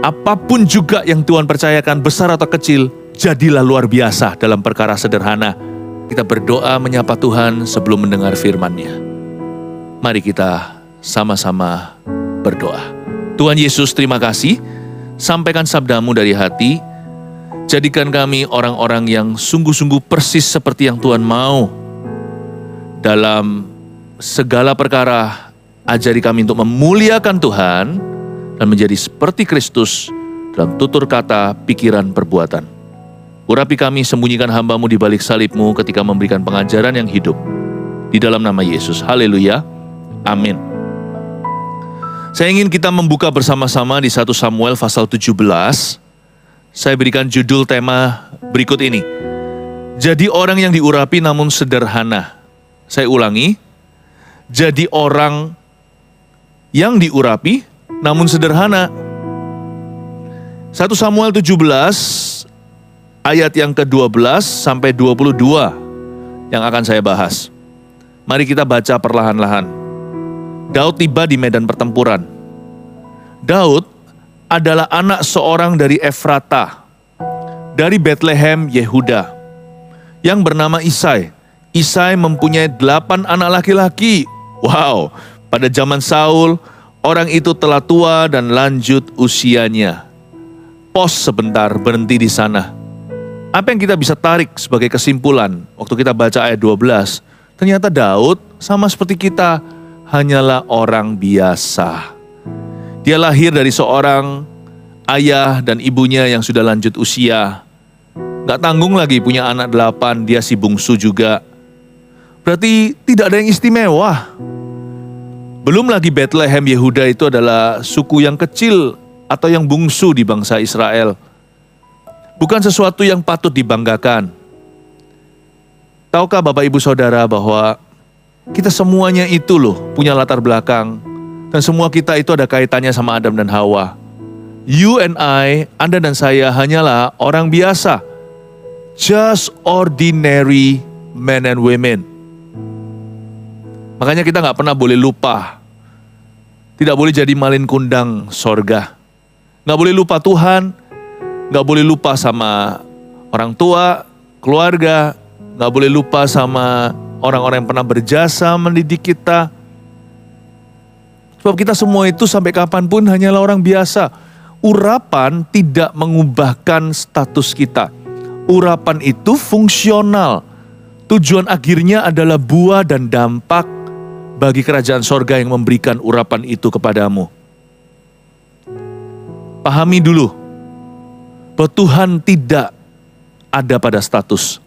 Apapun juga yang Tuhan percayakan, besar atau kecil, jadilah luar biasa dalam perkara sederhana. Kita berdoa menyapa Tuhan sebelum mendengar firman-Nya. Mari kita sama-sama berdoa. Tuhan Yesus, terima kasih. Sampaikan sabda-Mu dari hati. Jadikan kami orang-orang yang sungguh-sungguh persis seperti yang Tuhan mau. Dalam segala perkara, ajari kami untuk memuliakan Tuhan dan menjadi seperti Kristus dalam tutur kata, pikiran, perbuatan. Urapi kami, sembunyikan hamba-Mu di balik salib-Mu ketika memberikan pengajaran yang hidup. Di dalam nama Yesus. Haleluya. Amin. Saya ingin kita membuka bersama-sama di 1 Samuel pasal 17. Saya berikan judul tema berikut ini. Jadi orang yang diurapi namun sederhana. Saya ulangi. Jadi orang yang diurapi namun sederhana. 1 Samuel 17 ayat yang ke-12 sampai 22 yang akan saya bahas. Mari kita baca perlahan-lahan. Daud tiba di medan pertempuran. Daud adalah anak seorang dari Efrata, dari Bethlehem, Yehuda, yang bernama Isai. Isai mempunyai 8 anak laki-laki. Wow, pada zaman Saul, orang itu telah tua dan lanjut usianya. Pos sebentar, berhenti di sana. Apa yang kita bisa tarik sebagai kesimpulan waktu kita baca ayat 12? Ternyata Daud sama seperti kita, hanyalah orang biasa. Dia lahir dari seorang ayah dan ibunya yang sudah lanjut usia. Gak tanggung lagi punya anak 8, dia si bungsu juga. Berarti tidak ada yang istimewa. Belum lagi Bethlehem Yehuda itu adalah suku yang kecil atau yang bungsu di bangsa Israel. Bukan sesuatu yang patut dibanggakan. Tahukah Bapak Ibu Saudara bahwa kita semuanya itu loh punya latar belakang. Dan semua kita itu ada kaitannya sama Adam dan Hawa. You and I, Anda dan saya hanyalah orang biasa. Just ordinary men and women. Makanya kita gak pernah boleh lupa. Tidak boleh jadi malin kundang sorga. Gak boleh lupa Tuhan. Gak boleh lupa sama orang tua, keluarga. Gak boleh lupa sama orang-orang yang pernah berjasa mendidik kita. Sebab kita semua itu sampai kapanpun hanyalah orang biasa. Urapan tidak mengubahkan status kita. Urapan itu fungsional. Tujuan akhirnya adalah buah dan dampak bagi kerajaan sorga yang memberikan urapan itu kepadamu. Pahami dulu bahwa Tuhan tidak ada pada status.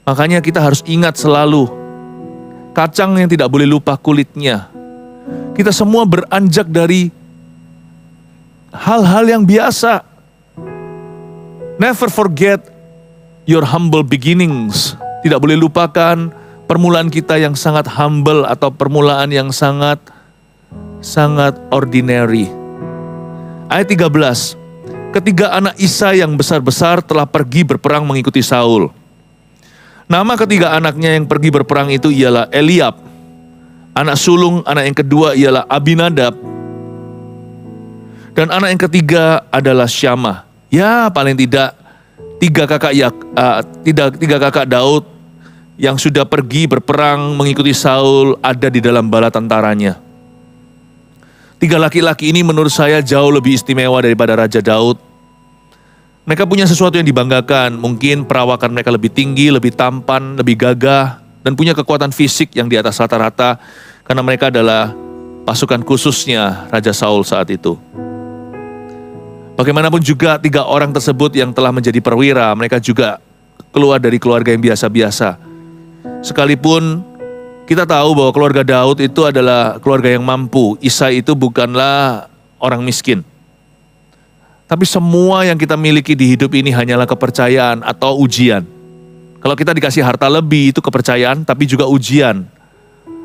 Makanya kita harus ingat selalu, kacang yang tidak boleh lupa kulitnya. Kita semua beranjak dari hal-hal yang biasa. Never forget your humble beginnings. Tidak boleh lupakan permulaan kita yang sangat humble atau permulaan yang sangat ordinary. Ayat 13. Ketiga anak Isai yang besar-besar telah pergi berperang mengikuti Saul. Nama ketiga anaknya yang pergi berperang itu ialah Eliab. Anak sulung, anak yang kedua ialah Abinadab. Dan anak yang ketiga adalah Syama. Ya, paling tidak tiga kakak Daud yang sudah pergi berperang mengikuti Saul ada di dalam bala tentaranya. 3 laki-laki ini menurut saya jauh lebih istimewa daripada Raja Daud. Mereka punya sesuatu yang dibanggakan. Mungkin perawakan mereka lebih tinggi, lebih tampan, lebih gagah, dan punya kekuatan fisik yang di atas rata-rata karena mereka adalah pasukan khususnya Raja Saul saat itu. Bagaimanapun juga 3 orang tersebut yang telah menjadi perwira, mereka juga keluar dari keluarga yang biasa-biasa. Sekalipun kita tahu bahwa keluarga Daud itu adalah keluarga yang mampu, Isai itu bukanlah orang miskin. Tapi semua yang kita miliki di hidup ini hanyalah kepercayaan atau ujian. Kalau kita dikasih harta lebih itu kepercayaan tapi juga ujian.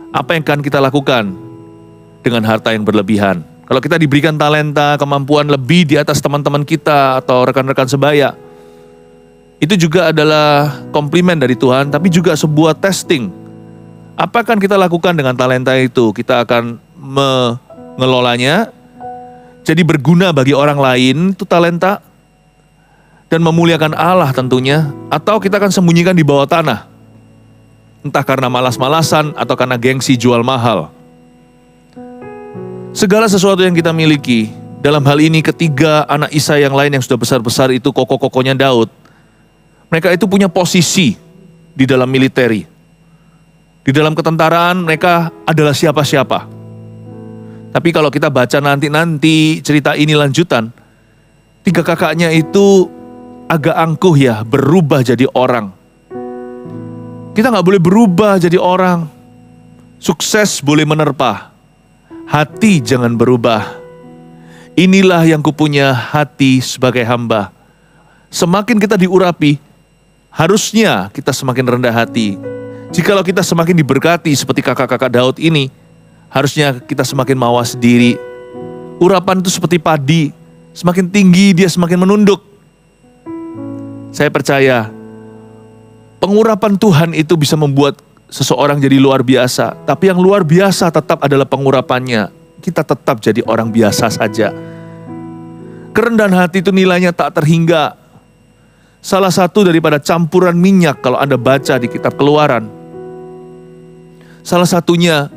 Apa yang akan kita lakukan dengan harta yang berlebihan? Kalau kita diberikan talenta, kemampuan lebih di atas teman-teman kita atau rekan-rekan sebaya, itu juga adalah komplimen dari Tuhan, tapi juga sebuah testing. Apa akan kita lakukan dengan talenta itu? Kita akan mengelolanya, jadi berguna bagi orang lain, itu talenta, dan memuliakan Allah tentunya, atau kita akan sembunyikan di bawah tanah, entah karena malas-malasan atau karena gengsi jual mahal. Segala sesuatu yang kita miliki, dalam hal ini ketiga anak Isai yang lain yang sudah besar-besar itu koko-kokonya Daud, mereka itu punya posisi di dalam militeri. Di dalam ketentaraan mereka adalah siapa-siapa. Tapi kalau kita baca nanti cerita ini lanjutan, tiga kakaknya itu agak angkuh ya, berubah jadi orang. Kita nggak boleh berubah jadi orang. Sukses boleh menerpa, hati jangan berubah. Inilah yang kupunya hati sebagai hamba. Semakin kita diurapi, harusnya kita semakin rendah hati. Jikalau kita semakin diberkati seperti kakak-kakak Daud ini, harusnya kita semakin mawas diri. Urapan itu seperti padi, semakin tinggi dia semakin menunduk. Saya percaya, pengurapan Tuhan itu bisa membuat seseorang jadi luar biasa. Tapi yang luar biasa tetap adalah pengurapannya. Kita tetap jadi orang biasa saja. Kerendahan hati itu nilainya tak terhingga. Salah satu daripada campuran minyak kalau Anda baca di kitab Keluaran, salah satunya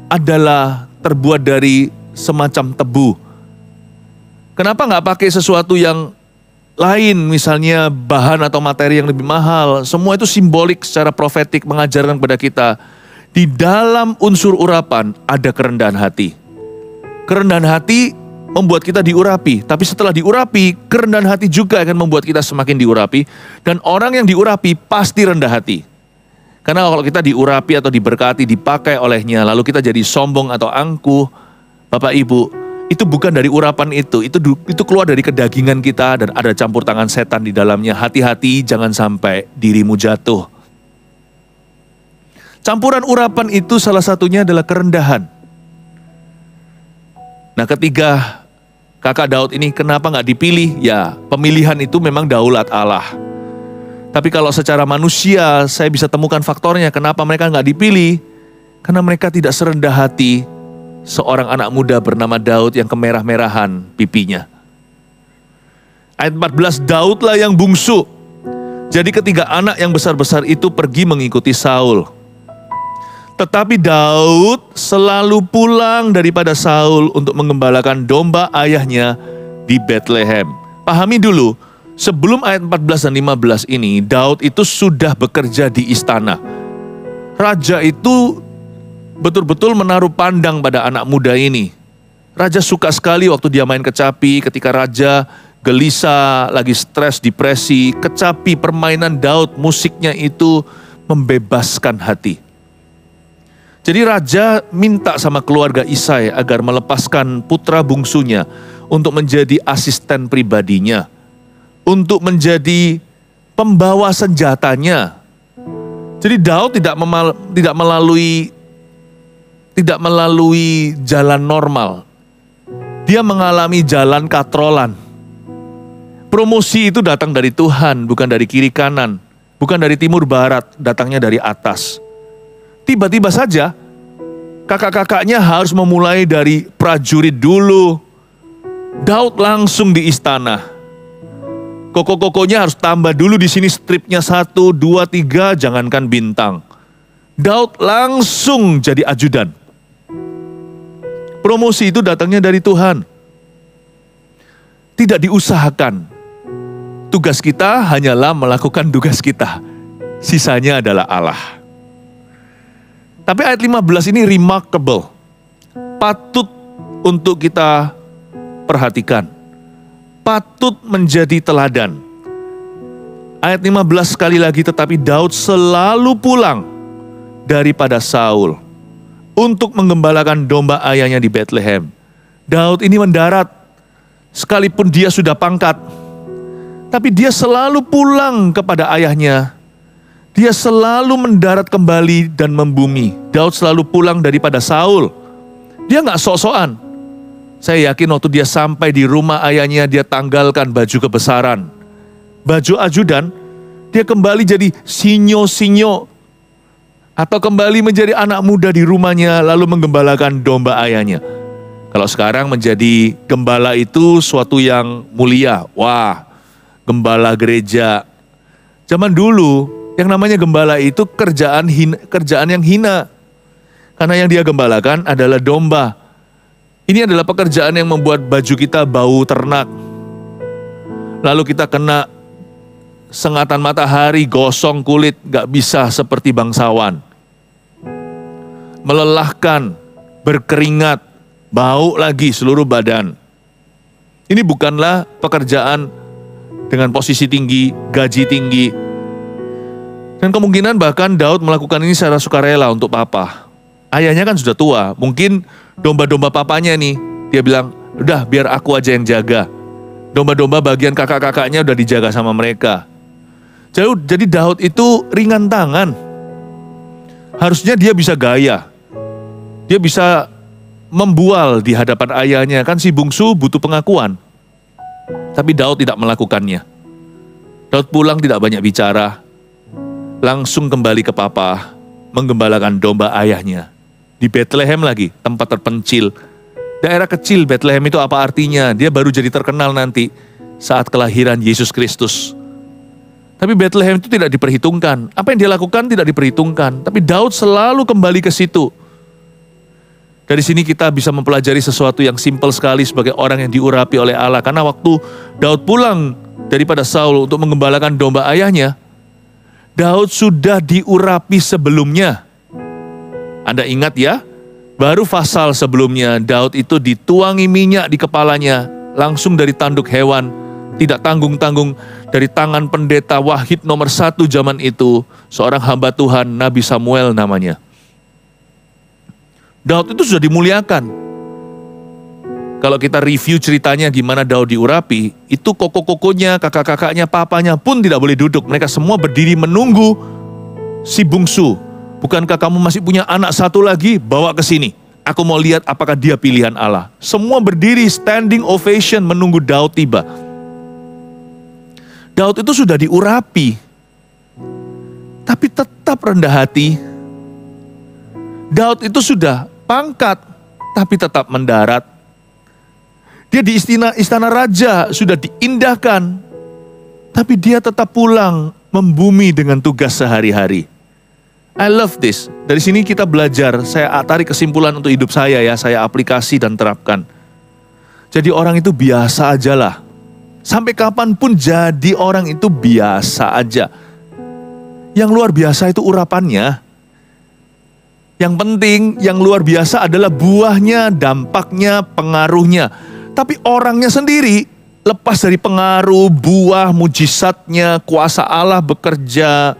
adalah terbuat dari semacam tebu. Kenapa nggak pakai sesuatu yang lain, misalnya bahan atau materi yang lebih mahal? Semua itu simbolik secara profetik mengajarkan kepada kita, di dalam unsur urapan ada kerendahan hati. Kerendahan hati membuat kita diurapi, tapi setelah diurapi, kerendahan hati juga akan membuat kita semakin diurapi, dan orang yang diurapi pasti rendah hati. Karena kalau kita diurapi atau diberkati, dipakai olehnya, lalu kita jadi sombong atau angkuh, Bapak Ibu, itu bukan dari urapan itu keluar dari kedagingan kita dan ada campur tangan setan di dalamnya. Hati-hati jangan sampai dirimu jatuh. Campuran urapan itu salah satunya adalah kerendahan. Nah, ketiga kakak Daud ini kenapa nggak dipilih? Ya, pemilihan itu memang daulat Allah. Tapi kalau secara manusia saya bisa temukan faktornya kenapa mereka nggak dipilih. Karena mereka tidak serendah hati seorang anak muda bernama Daud yang kemerah-merahan pipinya. Ayat 14, Daudlah yang bungsu. Jadi ketiga anak yang besar-besar itu pergi mengikuti Saul. Tetapi Daud selalu pulang daripada Saul untuk mengembalakan domba ayahnya di Bethlehem. Pahami dulu, sebelum ayat 14 dan 15 ini, Daud itu sudah bekerja di istana. Raja itu betul-betul menaruh pandang pada anak muda ini. Raja suka sekali waktu dia main kecapi, ketika raja gelisah, lagi stres, depresi, kecapi permainan Daud, musiknya itu membebaskan hati. Jadi raja minta sama keluarga Isai agar melepaskan putra bungsunya untuk menjadi asisten pribadinya, untuk menjadi pembawa senjatanya. Jadi Daud tidak melalui jalan normal. Dia mengalami jalan katrolan. Promosi itu datang dari Tuhan, bukan dari kiri kanan, bukan dari timur barat, datangnya dari atas. Tiba-tiba saja kakak-kakaknya harus memulai dari prajurit dulu. Daud langsung di istana. Koko-kokonya harus tambah dulu di sini stripnya 1, 2, 3, jangankan bintang. Daud langsung jadi ajudan. Promosi itu datangnya dari Tuhan. Tidak diusahakan. Tugas kita hanyalah melakukan tugas kita. Sisanya adalah Allah. Tapi ayat 15 ini remarkable. Patut untuk kita perhatikan. Patut menjadi teladan. Ayat 15 sekali lagi, tetapi Daud selalu pulang daripada Saul untuk menggembalakan domba ayahnya di Bethlehem. Daud ini mendarat, sekalipun dia sudah pangkat, tapi dia selalu pulang kepada ayahnya. Dia selalu mendarat kembali dan membumi. Daud selalu pulang daripada Saul. Dia nggak sok-sokan. Saya yakin waktu dia sampai di rumah ayahnya, dia tanggalkan baju kebesaran. Baju ajudan, dia kembali jadi sinyo-sinyo. Atau kembali menjadi anak muda di rumahnya, lalu menggembalakan domba ayahnya. Kalau sekarang menjadi gembala itu suatu yang mulia. Wah, gembala gereja. Zaman dulu, yang namanya gembala itu kerjaan yang hina. Karena yang dia gembalakan adalah domba. Ini adalah pekerjaan yang membuat baju kita bau ternak. Lalu kita kena sengatan matahari, gosong kulit, gak bisa seperti bangsawan. Melelahkan, berkeringat, bau lagi seluruh badan. Ini bukanlah pekerjaan dengan posisi tinggi, gaji tinggi. Dan kemungkinan bahkan Daud melakukan ini secara sukarela untuk papa. Ayahnya kan sudah tua, mungkin domba-domba papanya nih, dia bilang, udah biar aku aja yang jaga. Domba-domba bagian kakak-kakaknya udah dijaga sama mereka. Jadi Daud itu ringan tangan. Harusnya dia bisa gaya. Dia bisa membual di hadapan ayahnya. Kan si bungsu butuh pengakuan. Tapi Daud tidak melakukannya. Daud pulang tidak banyak bicara. Langsung kembali ke papa. Menggembalakan domba ayahnya. Di Bethlehem lagi, tempat terpencil. Daerah kecil Bethlehem itu apa artinya? Dia baru jadi terkenal nanti saat kelahiran Yesus Kristus. Tapi Bethlehem itu tidak diperhitungkan. Apa yang dia lakukan tidak diperhitungkan. Tapi Daud selalu kembali ke situ. Dari sini kita bisa mempelajari sesuatu yang simpel sekali sebagai orang yang diurapi oleh Allah. Karena waktu Daud pulang daripada Saul untuk menggembalakan domba ayahnya, Daud sudah diurapi sebelumnya. Anda ingat ya? Baru pasal sebelumnya Daud itu dituangi minyak di kepalanya langsung dari tanduk hewan. Tidak tanggung-tanggung dari tangan pendeta Wahid nomor 1 zaman itu. Seorang hamba Tuhan, Nabi Samuel namanya. Daud itu sudah dimuliakan. Kalau kita review ceritanya gimana Daud diurapi, itu koko-kokonya, kakak-kakaknya, papanya pun tidak boleh duduk. Mereka semua berdiri menunggu si bungsu. Bukankah kamu masih punya anak satu lagi? Bawa ke sini. Aku mau lihat apakah dia pilihan Allah. Semua berdiri standing ovation menunggu Daud tiba. Daud itu sudah diurapi, tapi tetap rendah hati. Daud itu sudah pangkat, tapi tetap mendarat. Dia di istana raja, sudah diindahkan, tapi dia tetap pulang membumi dengan tugas sehari-hari. I love this. Dari sini kita belajar, saya tarik kesimpulan untuk hidup saya ya, saya aplikasi dan terapkan. Jadi orang itu biasa aja lah. Sampai kapanpun jadi orang itu biasa aja. Yang luar biasa itu urapannya. Yang penting, yang luar biasa adalah buahnya, dampaknya, pengaruhnya. Tapi orangnya sendiri, lepas dari pengaruh, buah, mujizatnya, kuasa Allah bekerja.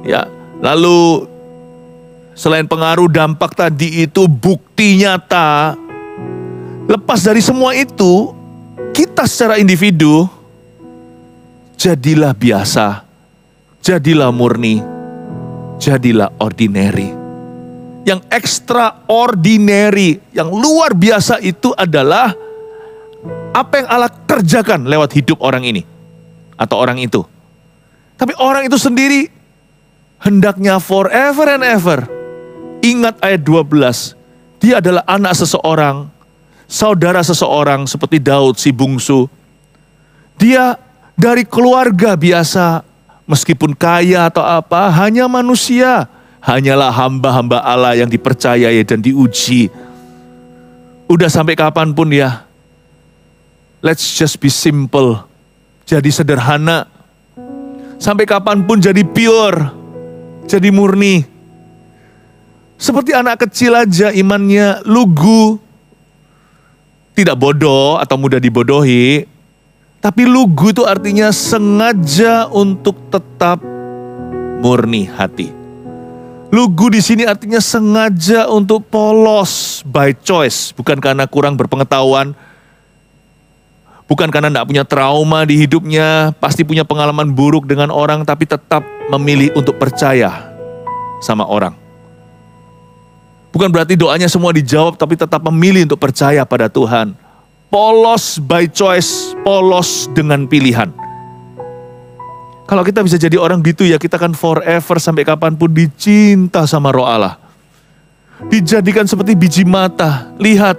Ya, lalu selain pengaruh, dampak tadi itu bukti nyata. Lepas dari semua itu, kita secara individu, jadilah biasa, jadilah murni, jadilah ordinary. Yang extraordinary, yang luar biasa itu adalah apa yang Allah kerjakan lewat hidup orang ini, atau orang itu. Tapi orang itu sendiri, hendaknya forever and ever. Ingat ayat 12, dia adalah anak seseorang, saudara seseorang seperti Daud si bungsu. Dia dari keluarga biasa, meskipun kaya atau apa, hanya manusia. Hanyalah hamba-hamba Allah yang dipercayai dan diuji. Udah sampai kapanpun ya, let's just be simple. Jadi sederhana. Sampai kapanpun jadi pure, jadi murni. Seperti anak kecil aja imannya, lugu. Tidak bodoh atau mudah dibodohi, tapi lugu itu artinya sengaja untuk tetap murni hati. Lugu di sini artinya sengaja untuk polos by choice, bukan karena kurang berpengetahuan, bukan karena tidak punya trauma di hidupnya, pasti punya pengalaman buruk dengan orang, tapi tetap memilih untuk percaya sama orang. Bukan berarti doanya semua dijawab, tapi tetap memilih untuk percaya pada Tuhan. Polos by choice, polos dengan pilihan. Kalau kita bisa jadi orang gitu ya, kita kan forever sampai kapanpun dicinta sama Roh Allah. dijadikan seperti biji mata. Lihat,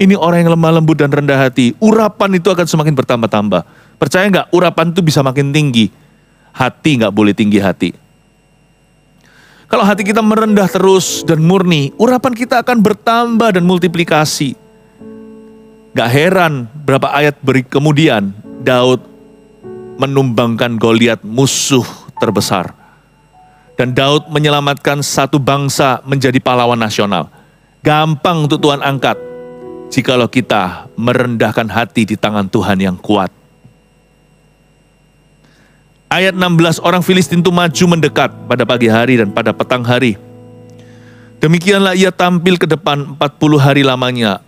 ini orang yang lemah lembut dan rendah hati. Urapan itu akan semakin bertambah-tambah. Percaya nggak? Urapan itu bisa makin tinggi. Hati nggak boleh tinggi hati. Kalau hati kita merendah terus dan murni, urapan kita akan bertambah dan multiplikasi. Gak heran berapa ayat kemudian Daud menumbangkan Goliat, musuh terbesar. Dan Daud menyelamatkan satu bangsa menjadi pahlawan nasional. Gampang untuk Tuhan angkat jikalau kita merendahkan hati di tangan Tuhan yang kuat. Ayat 16, orang Filistin itu maju mendekat pada pagi hari dan pada petang hari. Demikianlah ia tampil ke depan 40 hari lamanya.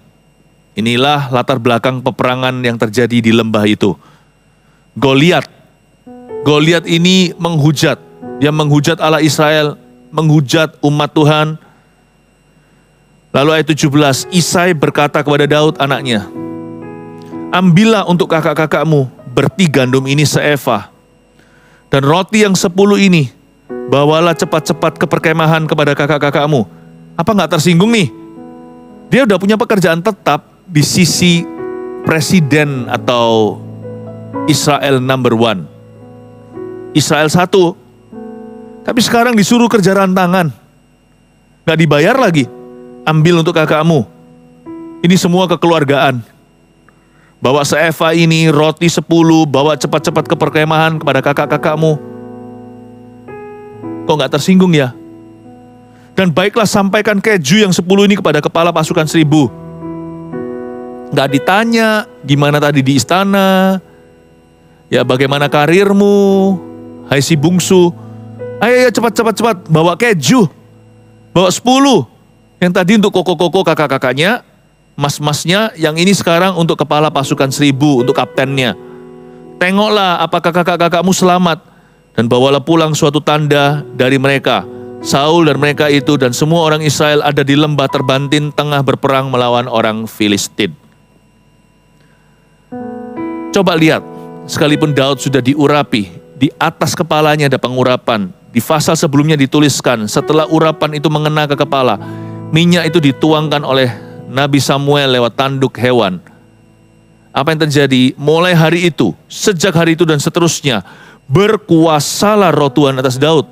Inilah latar belakang peperangan yang terjadi di lembah itu. Goliat ini menghujat. Dia menghujat Allah Israel, menghujat umat Tuhan. Lalu ayat 17, Isai berkata kepada Daud anaknya, ambillah untuk kakak-kakakmu berti gandum ini seefah. Dan roti yang 10 ini, bawalah cepat-cepat ke perkemahan kepada kakak-kakakmu. Apa nggak tersinggung nih? Dia udah punya pekerjaan tetap di sisi presiden atau Israel number 1. Israel 1. Tapi sekarang disuruh kerja rantangan. Nggak dibayar lagi. Ambil untuk kakakmu. Ini semua kekeluargaan. Bawa seeva ini, roti 10, bawa cepat-cepat ke perkemahan kepada kakak-kakakmu. Kok nggak tersinggung ya? Dan baiklah sampaikan keju yang 10 ini kepada kepala pasukan 1000. Nggak ditanya gimana tadi di istana. Ya bagaimana karirmu, hai si bungsu. Ayo cepat, bawa keju. Bawa 10. Yang tadi untuk koko-koko kakak-kakaknya. Mas-masnya, yang ini sekarang untuk kepala pasukan 1000, untuk kaptennya. Tengoklah apakah kakak-kakakmu selamat. Dan bawalah pulang suatu tanda dari mereka. Saul dan mereka itu dan semua orang Israel ada di lembah terbantin tengah berperang melawan orang Filistin. Coba lihat, sekalipun Daud sudah diurapi, di atas kepalanya ada pengurapan. Di pasal sebelumnya dituliskan, setelah urapan itu mengena ke kepala, minyak itu dituangkan oleh Nabi Samuel lewat tanduk hewan. Apa yang terjadi? Mulai hari itu, sejak hari itu dan seterusnya, berkuasalah roh Tuhan atas Daud.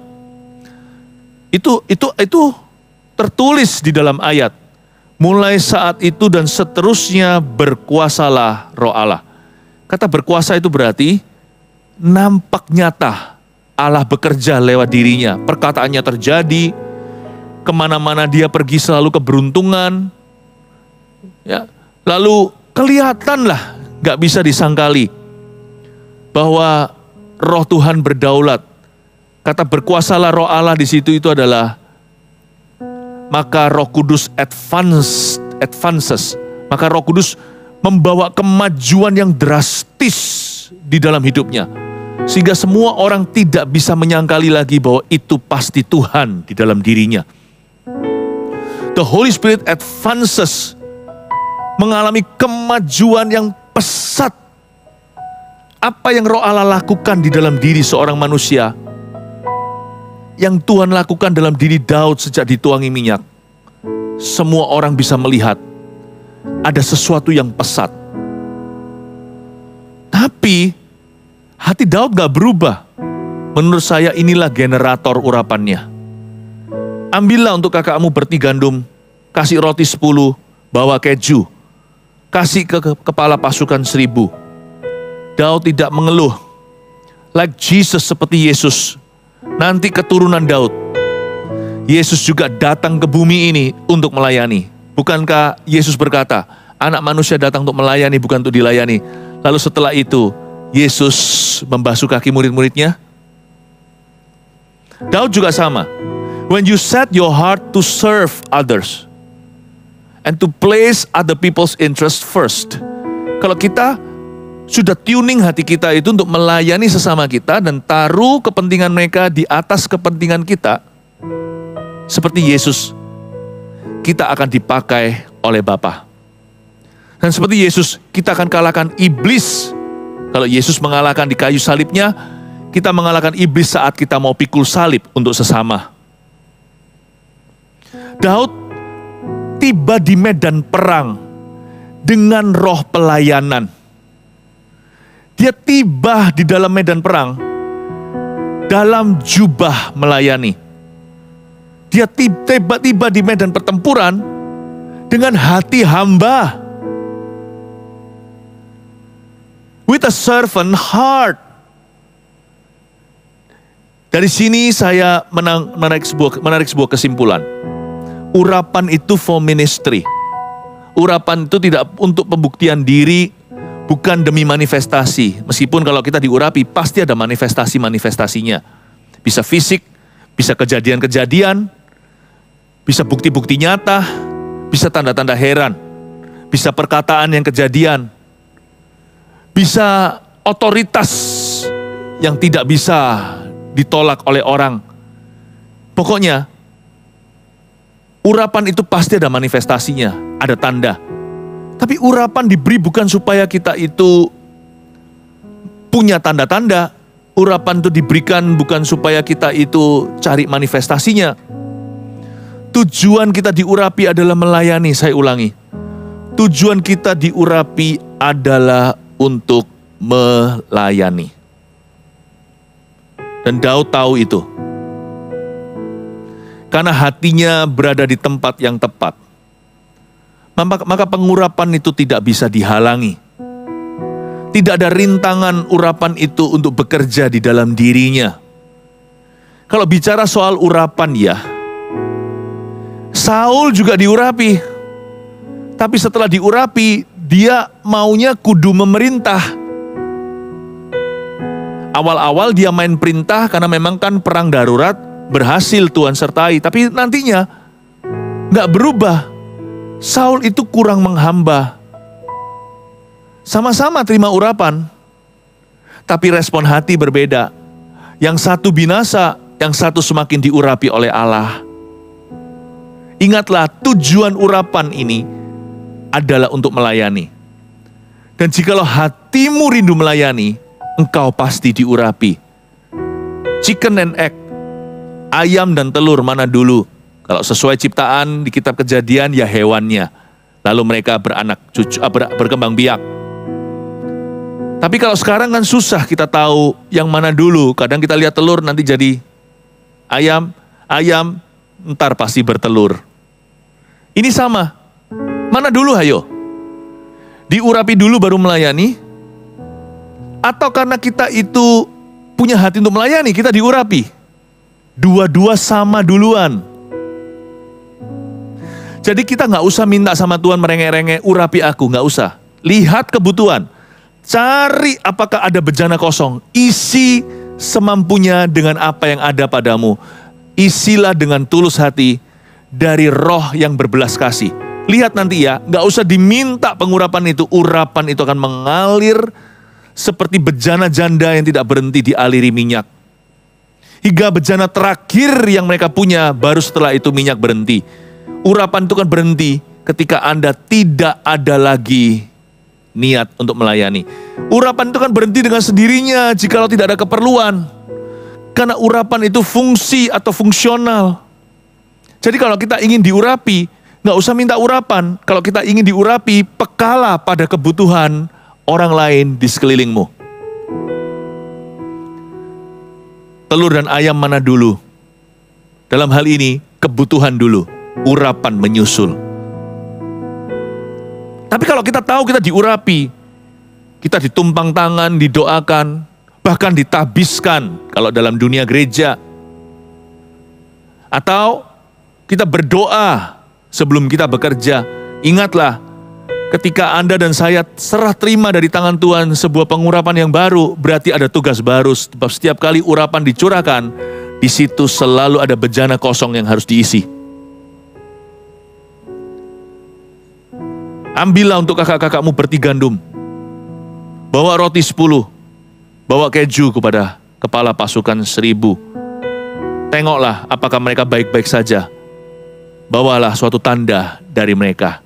Itu tertulis di dalam ayat. Mulai saat itu dan seterusnya berkuasalah roh Allah. Kata berkuasa itu berarti nampak nyata Allah bekerja lewat dirinya. Perkataannya terjadi, kemana-mana dia pergi selalu keberuntungan. Ya, lalu kelihatanlah gak bisa disangkali bahwa roh Tuhan berdaulat. Kata berkuasalah roh Allah di situ itu adalah maka Roh Kudus advances. Maka Roh Kudus membawa kemajuan yang drastis di dalam hidupnya. Sehingga semua orang tidak bisa menyangkali lagi bahwa itu pasti Tuhan di dalam dirinya. The Holy Spirit advances, mengalami kemajuan yang pesat. Apa yang Roh Allah lakukan di dalam diri seorang manusia, yang Tuhan lakukan dalam diri Daud sejak dituangi minyak, semua orang bisa melihat ada sesuatu yang pesat. Tapi hati Daud gak berubah. Menurut saya inilah generator urapannya. Ambillah untuk kakakmu berti gandum, kasih roti 10, bawa keju, kasih ke kepala pasukan 1000. Daud tidak mengeluh. Like Jesus, seperti Yesus. Nanti keturunan Daud. Yesus juga datang ke bumi ini untuk melayani. Bukankah Yesus berkata, anak manusia datang untuk melayani, bukan untuk dilayani. Lalu setelah itu, Yesus membasuh kaki murid-muridnya. Daud juga sama. When you set your heart to serve others and to place other people's interest first. Kalau kita sudah tuning hati kita itu untuk melayani sesama kita dan taruh kepentingan mereka di atas kepentingan kita, seperti Yesus, kita akan dipakai oleh Bapa. Dan seperti Yesus, kita akan kalahkan iblis. Kalau Yesus mengalahkan di kayu salibnya, kita mengalahkan iblis saat kita mau pikul salib untuk sesama. Daud tiba di medan perang dengan roh pelayanan. Dia tiba di dalam medan perang dalam jubah melayani. Dia tiba di medan pertempuran dengan hati hamba. With a servant heart. Dari sini saya menarik sebuah kesimpulan. Urapan itu for ministry. Urapan itu tidak untuk pembuktian diri, bukan demi manifestasi. Meskipun kalau kita diurapi, pasti ada manifestasinya. Bisa fisik, bisa kejadian-kejadian, bisa bukti-bukti nyata, bisa tanda-tanda heran, bisa perkataan yang kejadian, bisa otoritas yang tidak bisa ditolak oleh orang. Pokoknya, urapan itu pasti ada manifestasinya, ada tanda. Tapi urapan diberi bukan supaya kita itu punya tanda-tanda. Urapan itu diberikan bukan supaya kita itu cari manifestasinya. Tujuan kita diurapi adalah melayani, saya ulangi. Tujuan kita diurapi adalah untuk melayani. Dan Daud tahu itu. Karena hatinya berada di tempat yang tepat. Maka pengurapan itu tidak bisa dihalangi. Tidak ada rintangan urapan itu untuk bekerja di dalam dirinya. Kalau bicara soal urapan ya, Saul juga diurapi. Tapi setelah diurapi, dia maunya kudu memerintah. Awal-awal dia main perintah karena memang kan perang darurat, berhasil Tuhan sertai. Tapi nantinya gak berubah. Saul itu kurang menghamba. Sama-sama terima urapan, tapi respon hati berbeda. Yang satu binasa, yang satu semakin diurapi oleh Allah. Ingatlah, tujuan urapan ini adalah untuk melayani. Dan jikalau hatimu rindu melayani, engkau pasti diurapi. Chicken and egg, ayam dan telur mana dulu? Kalau sesuai ciptaan di kitab Kejadian ya hewannya. Lalu mereka berkembang biak. Tapi kalau sekarang kan susah kita tahu yang mana dulu. Kadang kita lihat telur nanti jadi ayam, ntar pasti bertelur. Ini sama. Mana dulu hayo? Diurapi dulu baru melayani? Atau karena kita itu punya hati untuk melayani, kita diurapi? Dua-dua sama duluan. Jadi kita gak usah minta sama Tuhan merengek-rengek, urapi aku, gak usah. Lihat kebutuhan. Cari apakah ada bejana kosong. Isi semampunya dengan apa yang ada padamu. Isilah dengan tulus hati dari roh yang berbelas kasih. Lihat nanti ya, gak usah diminta pengurapan itu. Urapan itu akan mengalir seperti bejana janda yang tidak berhenti dialiri minyak. Hingga bejana terakhir yang mereka punya, baru setelah itu minyak berhenti. Urapan itu kan berhenti ketika Anda tidak ada lagi niat untuk melayani. Urapan itu kan berhenti dengan sendirinya jikalau tidak ada keperluan. Karena urapan itu fungsi atau fungsional. Jadi kalau kita ingin diurapi, nggak usah minta urapan. Kalau kita ingin diurapi, pekalah pada kebutuhan orang lain di sekelilingmu. Telur dan ayam mana dulu? Dalam hal ini, kebutuhan dulu. Urapan menyusul. Tapi kalau kita tahu kita diurapi, kita ditumpang tangan, didoakan, bahkan ditabiskan kalau dalam dunia gereja. Atau kita berdoa sebelum kita bekerja. Ingatlah, ketika Anda dan saya serah terima dari tangan Tuhan sebuah pengurapan yang baru, berarti ada tugas baru. Setiap kali urapan dicurahkan, di situ selalu ada bejana kosong yang harus diisi. Ambillah untuk kakak-kakakmu berti gandum. Bawa roti 10. Bawa keju kepada kepala pasukan 1000. Tengoklah apakah mereka baik-baik saja. Bawalah suatu tanda dari mereka.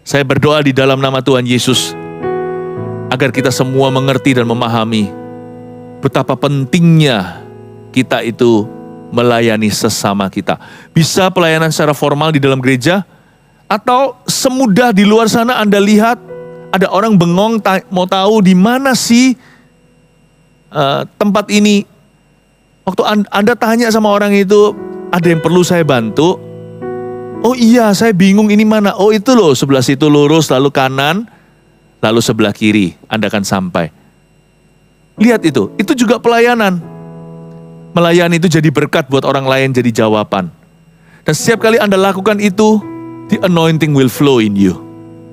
Saya berdoa di dalam nama Tuhan Yesus, agar kita semua mengerti dan memahami betapa pentingnya kita itu melayani sesama kita. Bisa pelayanan secara formal di dalam gereja, Atau semudah di luar sana Anda lihat ada orang bengong mau tahu di mana sih tempat ini. Waktu Anda tanya sama orang itu, ada yang perlu saya bantu? Oh iya, saya bingung ini mana. Oh itu loh, sebelah situ lurus, lalu kanan, lalu sebelah kiri. Anda akan sampai. Lihat itu juga pelayanan. Melayani itu jadi berkat buat orang lain, jadi jawaban. Dan setiap kali Anda lakukan itu, the anointing will flow in you.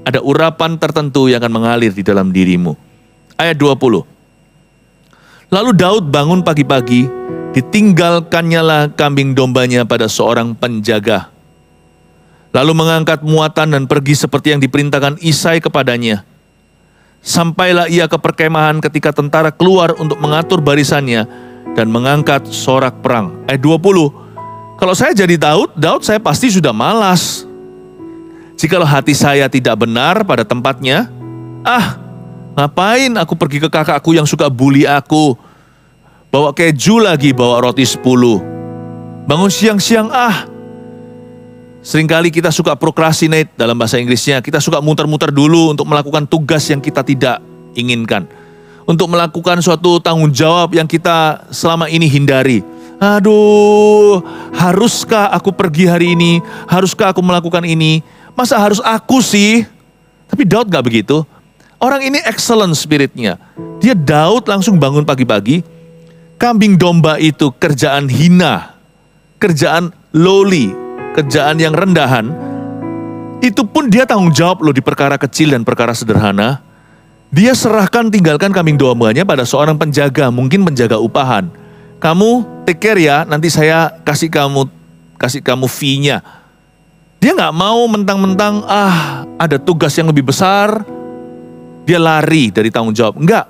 Ada urapan tertentu yang akan mengalir di dalam dirimu. Ayat 20. Lalu Daud bangun pagi-pagi, ditinggalkannya lah kambing dombanya pada seorang penjaga. Lalu mengangkat muatan dan pergi seperti yang diperintahkan Isai kepadanya. Sampailah ia ke perkemahan ketika tentara keluar untuk mengatur barisannya dan mengangkat sorak perang. Ayat 20. Kalau saya jadi Daud saya pasti sudah malas. Jikalau hati saya tidak benar pada tempatnya, ngapain aku pergi ke kakakku yang suka bully aku? Bawa keju lagi, bawa roti 10. Bangun siang-siang, Seringkali kita suka procrastinate dalam bahasa Inggrisnya. Kita suka muter-muter dulu untuk melakukan tugas yang kita tidak inginkan. Untuk melakukan suatu tanggung jawab yang kita selama ini hindari. Aduh, haruskah aku pergi hari ini? Haruskah aku melakukan ini? Masa harus aku sih? Tapi Daud gak begitu. Orang ini excellent spiritnya. Dia Daud langsung bangun pagi-pagi. Kambing domba itu kerjaan hina, kerjaan lowly, kerjaan yang rendahan. Itu pun dia tanggung jawab loh di perkara kecil dan perkara sederhana. Dia serahkan tinggalkan kambing dombanya pada seorang penjaga, mungkin penjaga upahan. Kamu take care ya, nanti saya kasih kamu fee-nya. Dia nggak mau mentang-mentang ada tugas yang lebih besar, dia lari dari tanggung jawab. Enggak.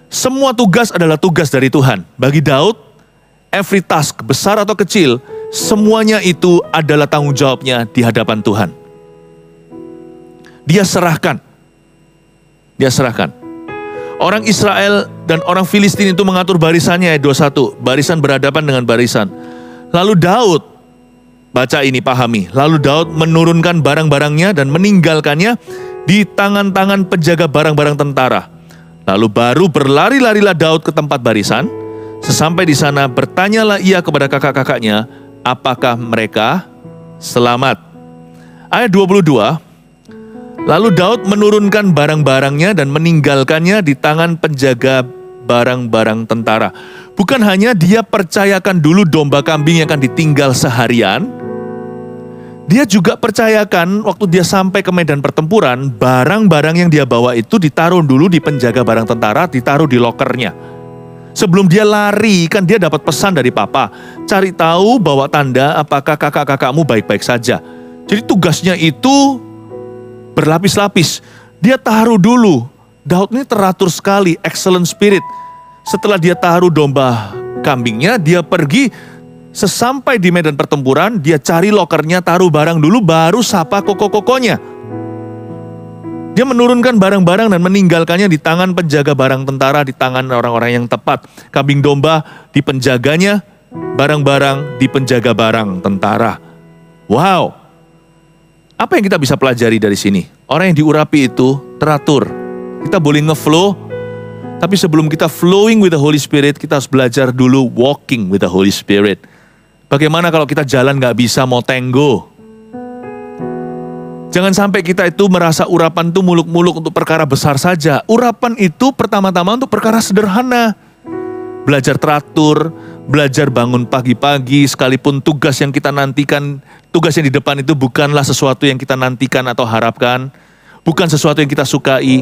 Semua tugas adalah tugas dari Tuhan. Bagi Daud, every task, besar atau kecil, semuanya itu adalah tanggung jawabnya di hadapan Tuhan. Dia serahkan. Orang Israel dan orang Filistin itu mengatur barisannya, ayat 21. Barisan berhadapan dengan barisan. Lalu Daud, baca ini, pahami. Lalu Daud menurunkan barang-barangnya dan meninggalkannya di tangan-tangan penjaga barang-barang tentara. Lalu baru berlari-larilah Daud ke tempat barisan. Sesampai di sana bertanyalah ia kepada kakak-kakaknya, apakah mereka selamat. Ayat 22. Lalu Daud menurunkan barang-barangnya dan meninggalkannya di tangan penjaga barang-barang tentara. Bukan hanya dia percayakan dulu domba kambing yang akan ditinggal seharian, dia juga percayakan waktu dia sampai ke medan pertempuran, barang-barang yang dia bawa itu ditaruh dulu di penjaga barang tentara, ditaruh di lokernya. Sebelum dia lari, kan dia dapat pesan dari papa, cari tahu, bawa tanda apakah kakak-kakakmu baik-baik saja. Jadi tugasnya itu berlapis-lapis. Dia taruh dulu. Daud ini teratur sekali, excellent spirit. Setelah dia taruh domba kambingnya, dia pergi. Sesampai di medan pertempuran, dia cari lokernya, taruh barang dulu, baru sapa koko-kokonya. Dia menurunkan barang-barang dan meninggalkannya di tangan penjaga barang tentara, di tangan orang-orang yang tepat. Kambing domba di penjaganya, barang-barang di penjaga barang tentara. Wow! Apa yang kita bisa pelajari dari sini? Orang yang diurapi itu teratur. Kita boleh nge-flow, tapi sebelum kita flowing with the Holy Spirit, kita harus belajar dulu walking with the Holy Spirit. Bagaimana kalau kita jalan gak bisa mau tenggo? Jangan sampai kita itu merasa urapan itu muluk-muluk untuk perkara besar saja. Urapan itu pertama-tama untuk perkara sederhana. Belajar teratur, belajar bangun pagi-pagi, sekalipun tugas yang kita nantikan, tugas yang di depan itu bukanlah sesuatu yang kita nantikan atau harapkan. Bukan sesuatu yang kita sukai.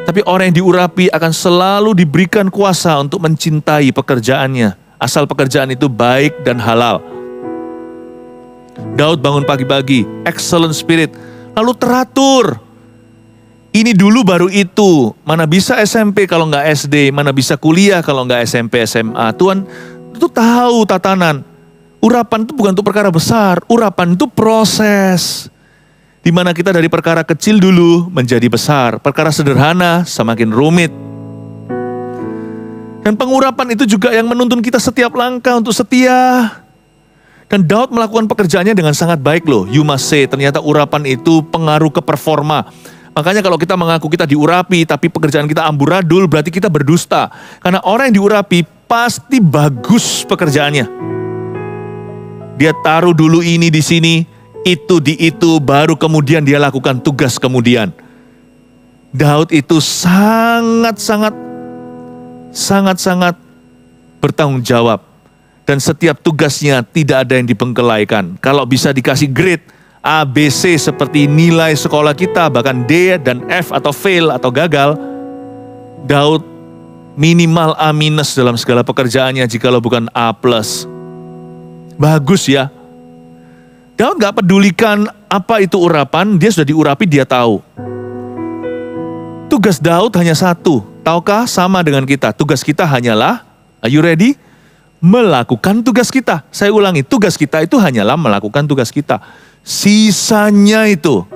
Tapi orang yang diurapi akan selalu diberikan kuasa untuk mencintai pekerjaannya. Asal pekerjaan itu baik dan halal. Daud bangun pagi-pagi, excellent spirit, lalu teratur. Ini dulu baru itu, mana bisa SMP kalau nggak SD, mana bisa kuliah kalau nggak SMP, SMA. Tuhan itu tahu tatanan. Urapan itu bukan untuk perkara besar, urapan itu proses. Di mana kita dari perkara kecil dulu menjadi besar, perkara sederhana semakin rumit. Dan pengurapan itu juga yang menuntun kita setiap langkah untuk setia. Dan Daud melakukan pekerjaannya dengan sangat baik loh. You must say, ternyata urapan itu pengaruh ke performa. Makanya kalau kita mengaku kita diurapi, tapi pekerjaan kita amburadul, berarti kita berdusta. Karena orang yang diurapi pasti bagus pekerjaannya. Dia taruh dulu ini di sini, itu di itu, baru kemudian dia lakukan tugas kemudian. Daud itu sangat-sangat bertanggung jawab. Dan setiap tugasnya tidak ada yang dibengkelaikan. Kalau bisa dikasih grade A, B, C seperti nilai sekolah kita, bahkan D dan F atau fail atau gagal, Daud minimal A- dalam segala pekerjaannya jikalau bukan A+. Bagus ya. Daud gak pedulikan apa itu urapan, dia sudah diurapi, dia tahu. Tugas Daud hanya satu, tahukah sama dengan kita? Tugas kita hanyalah, are you ready? Melakukan tugas kita. Saya ulangi, tugas kita itu hanyalah melakukan tugas kita. Sisanya itu,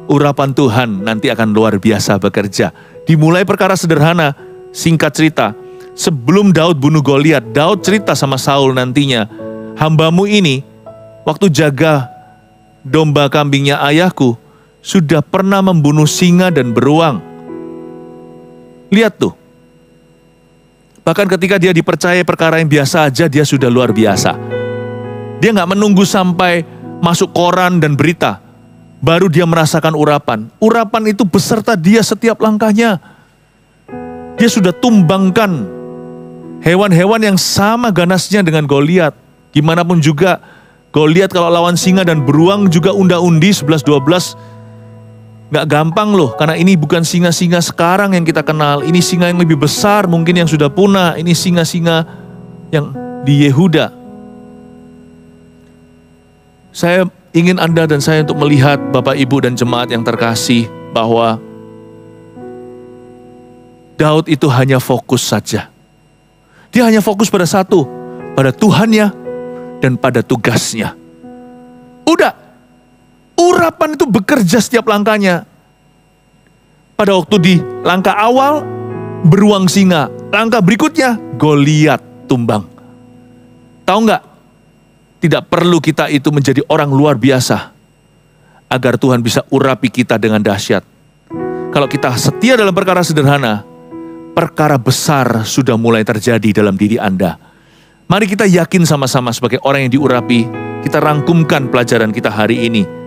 urapan Tuhan nanti akan luar biasa bekerja. Dimulai perkara sederhana, singkat cerita. Sebelum Daud bunuh Goliat, Daud cerita sama Saul nantinya, hambamu ini, waktu jaga domba kambingnya ayahku, sudah pernah membunuh singa dan beruang. Lihat tuh. Bahkan ketika dia dipercaya perkara yang biasa aja, dia sudah luar biasa. Dia gak menunggu sampai masuk koran dan berita, baru dia merasakan urapan. Urapan itu beserta dia setiap langkahnya. Dia sudah tumbangkan hewan-hewan yang sama ganasnya dengan Goliat. Gimana pun juga, Goliat kalau lawan singa dan beruang juga unda-undi 11-12. Gak gampang loh, karena ini bukan singa-singa sekarang yang kita kenal. Ini singa yang lebih besar, mungkin yang sudah punah. Ini singa-singa yang di Yehuda. Saya ingin Anda dan saya untuk melihat Bapak, Ibu, dan jemaat yang terkasih bahwa Daud itu hanya fokus saja. Dia hanya fokus pada satu, pada Tuhannya dan pada tugasnya. Udah. Urapan itu bekerja setiap langkahnya. Pada waktu di langkah awal, beruang singa. Langkah berikutnya, Goliat tumbang. Tahu nggak? Tidak perlu kita itu menjadi orang luar biasa. Agar Tuhan bisa urapi kita dengan dahsyat. Kalau kita setia dalam perkara sederhana, perkara besar sudah mulai terjadi dalam diri Anda. Mari kita yakin sama-sama sebagai orang yang diurapi, kita rangkumkan pelajaran kita hari ini.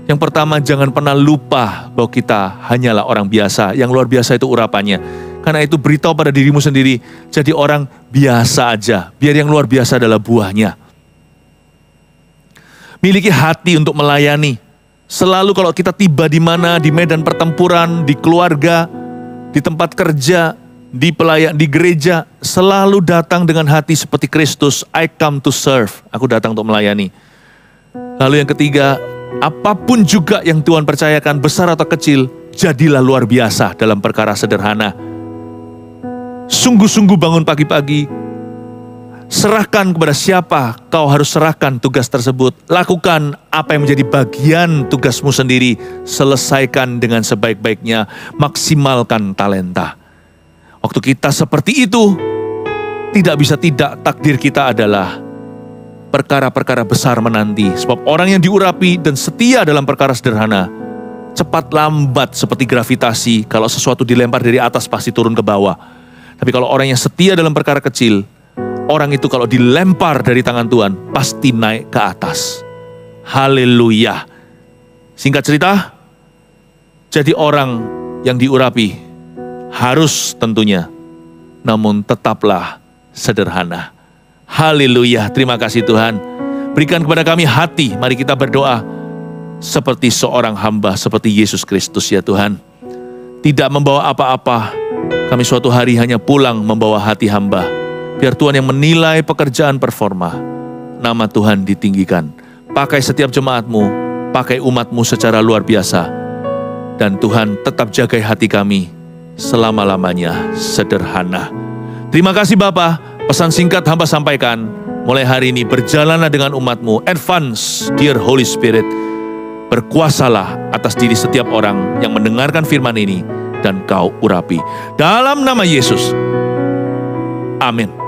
Yang pertama, jangan pernah lupa bahwa kita hanyalah orang biasa. Yang luar biasa itu urapannya. Karena itu beritahu pada dirimu sendiri, jadi orang biasa aja. Biar yang luar biasa adalah buahnya. Miliki hati untuk melayani. Selalu kalau kita tiba di mana, di medan pertempuran, di keluarga, di tempat kerja, di gereja, selalu datang dengan hati seperti Kristus. I come to serve. Aku datang untuk melayani. Lalu yang ketiga, apapun juga yang Tuhan percayakan, besar atau kecil, jadilah luar biasa dalam perkara sederhana. Sungguh-sungguh bangun pagi-pagi, serahkan kepada siapa kau harus serahkan tugas tersebut. Lakukan apa yang menjadi bagian tugasmu sendiri, selesaikan dengan sebaik-baiknya, maksimalkan talenta. Waktu kita seperti itu, tidak bisa tidak, takdir kita adalah perkara-perkara besar menanti. Sebab orang yang diurapi dan setia dalam perkara sederhana, cepat lambat seperti gravitasi. Kalau sesuatu dilempar dari atas pasti turun ke bawah. Tapi kalau orang yang setia dalam perkara kecil, orang itu kalau dilempar dari tangan Tuhan, pasti naik ke atas. Haleluya. Singkat cerita, jadi orang yang diurapi harus tentunya, namun tetaplah sederhana. Haleluya, terima kasih Tuhan. Berikan kepada kami hati, mari kita berdoa seperti seorang hamba, seperti Yesus Kristus ya Tuhan. Tidak membawa apa-apa, kami suatu hari hanya pulang membawa hati hamba. Biar Tuhan yang menilai pekerjaan performa, nama Tuhan ditinggikan. Pakai setiap jemaatmu, pakai umatmu secara luar biasa. Dan Tuhan tetap jagai hati kami, selama-lamanya sederhana. Terima kasih Bapa. Pesan singkat hamba sampaikan, mulai hari ini berjalanlah dengan umatmu. Advance, dear Holy Spirit. Berkuasalah atas diri setiap orang yang mendengarkan firman ini dan kau urapi. Dalam nama Yesus. Amin.